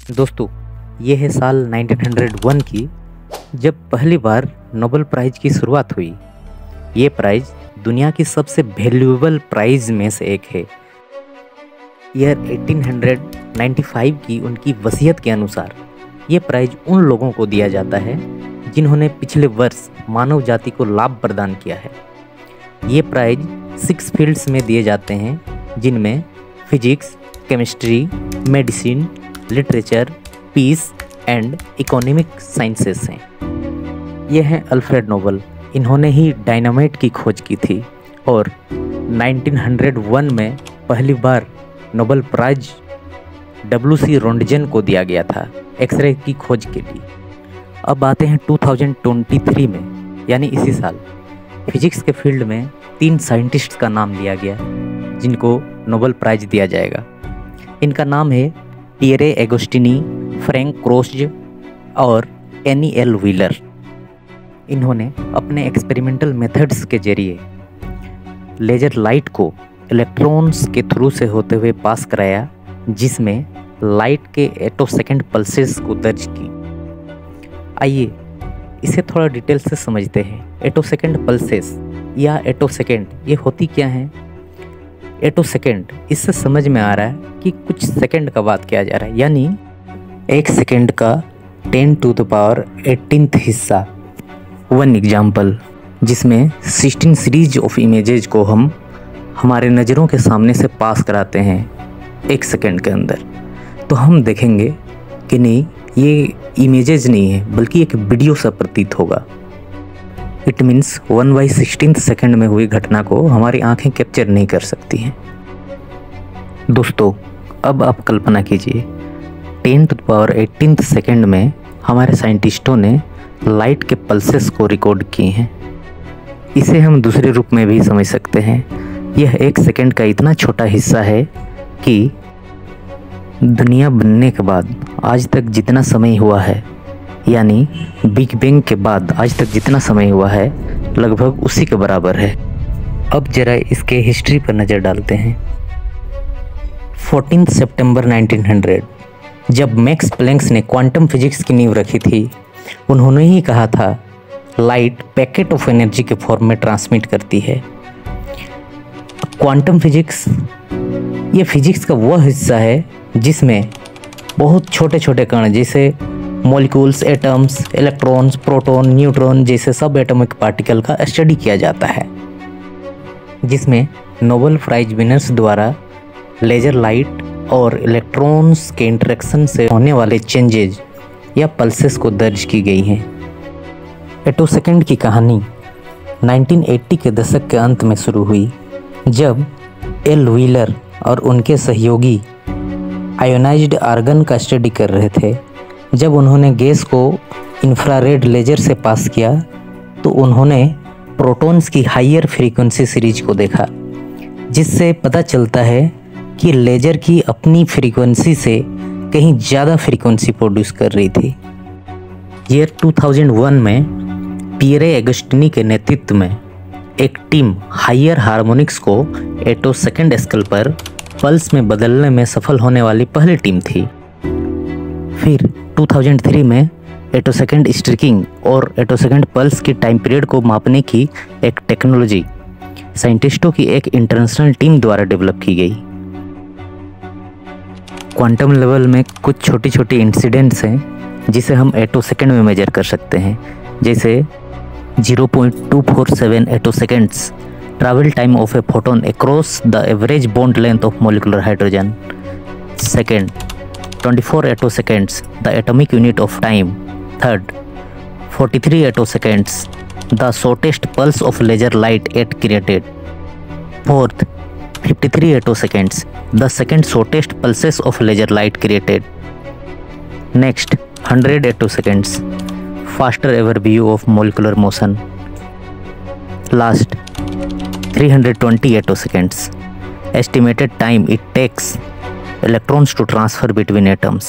दोस्तों, ये है साल 1901 की, जब पहली बार नोबेल प्राइज़ की शुरुआत हुई। ये प्राइज़ दुनिया की सबसे वैल्यूएबल प्राइज़ में से एक है। ईयर 1895 की उनकी वसीयत के अनुसार ये प्राइज़ उन लोगों को दिया जाता है जिन्होंने पिछले वर्ष मानव जाति को लाभ प्रदान किया है। ये प्राइज़ 6 फील्ड्स में दिए जाते हैं, जिनमें physics, chemistry, medicine, literature, peace and economic sciences हैं। ये हैं अल्फ्रेड नोबेल। इन्होंने ही डायनामाइट की खोज की थी और 1901 में पहली बार नोबेल प्राइज W.C. रोंटगेन को दिया गया था एक्सरे की खोज के लिए। अब आते हैं 2023 में, यानी इसी साल फिजिक्स के फील्ड में 3 साइंटिस्ट्स का नाम लिया गया जिनको नोबेल प्राइज़ दिया जाएगा। इनका नाम है पियरे एगोस्टिनी, फ्रैंक क्रोस्ज और एनी एल व्हीलर। इन्होंने अपने एक्सपेरिमेंटल मेथड्स के जरिए लेजर लाइट को इलेक्ट्रॉन्स के थ्रू से होते हुए पास कराया, जिसमें लाइट के एटोसेकेंड पल्सेस को दर्ज की। आइए इसे थोड़ा डिटेल से समझते हैं। एटोसेकेंड पल्सेस या एटोसेकेंड ये होती क्या हैं? एटोसेकेंड, इससे समझ में आ रहा है कि कुछ सेकंड का बात किया जा रहा है, यानी 1 सेकंड का 10⁻18 हिस्सा। 1 एग्जाम्पल, जिसमें 16 सीरीज ऑफ इमेजेज को हम हमारे नज़रों के सामने से पास कराते हैं 1 सेकंड के अंदर, तो हम देखेंगे कि नहीं, ये इमेजेज नहीं है बल्कि एक वीडियो सा प्रतीत होगा। इट मीन्स 1/16 सेकंड में हुई घटना को हमारी आंखें कैप्चर नहीं कर सकती हैं। दोस्तों, अब आप कल्पना कीजिए 10⁻18 सेकंड में हमारे साइंटिस्टों ने लाइट के पल्सेस को रिकॉर्ड किए हैं। इसे हम दूसरे रूप में भी समझ सकते हैं। यह 1 सेकंड का इतना छोटा हिस्सा है कि दुनिया बनने के बाद आज तक जितना समय हुआ है, यानी बिग बैंग के बाद आज तक जितना समय हुआ है, लगभग उसी के बराबर है। अब जरा इसके हिस्ट्री पर नज़र डालते हैं। 14 सितंबर 1900, जब मैक्स प्लैंक ने क्वांटम फिजिक्स की नींव रखी थी, उन्होंने ही कहा था लाइट पैकेट ऑफ एनर्जी के फॉर्म में ट्रांसमिट करती है। क्वांटम फिजिक्स ये फिजिक्स का वह हिस्सा है जिसमें बहुत छोटे छोटे कण जैसे molecules, atoms, electrons, proton, neutron जैसे सब एटॉमिक पार्टिकल का स्टडी किया जाता है, जिसमें नोबेल प्राइज विनर्स द्वारा लेजर लाइट और इलेक्ट्रॉन्स के इंटरेक्शन से होने वाले चेंजेज या पल्सेस को दर्ज की गई हैं। एटोसेकेंड की कहानी 1980 के दशक के अंत में शुरू हुई, जब एल व्हीलर और उनके सहयोगी आयोनाइज्ड आर्गन का स्टडी कर रहे थे। जब उन्होंने गैस को इंफ्रारेड लेजर से पास किया तो उन्होंने प्रोटॉन्स की हायर फ्रीक्वेंसी सीरीज को देखा, जिससे पता चलता है कि लेजर की अपनी फ्रीक्वेंसी से कहीं ज़्यादा फ्रीक्वेंसी प्रोड्यूस कर रही थी। ईयर 2001 में पियरे एगोस्टिनी के नेतृत्व में एक टीम हायर हार्मोनिक्स को एटोसेकेंड स्केल पर पल्स में बदलने में सफल होने वाली पहली टीम थी। फिर 2003 में एटोसेकेंड स्ट्रिकिंग और एटोसेकेंड पल्स की टाइम पीरियड को मापने की एक टेक्नोलॉजी साइंटिस्टों की एक इंटरनेशनल टीम द्वारा डेवलप की गई। क्वांटम लेवल में कुछ छोटी छोटी इंसिडेंट्स हैं जिसे हम एटोसेकेंड में मेजर कर सकते हैं, जैसे 0.247 attoseconds travel time of a photon across the average bond length of molecular hydrogen. Second, 24 attoseconds, the atomic unit of time. Third, 43 attoseconds, the shortest pulse of laser light yet created. Fourth, 53 attoseconds, the second shortest pulses of laser light created. Next, 100 attoseconds, faster ever view of molecular motion. Last, 320 attoseconds, estimated time it takes electrons to transfer between atoms.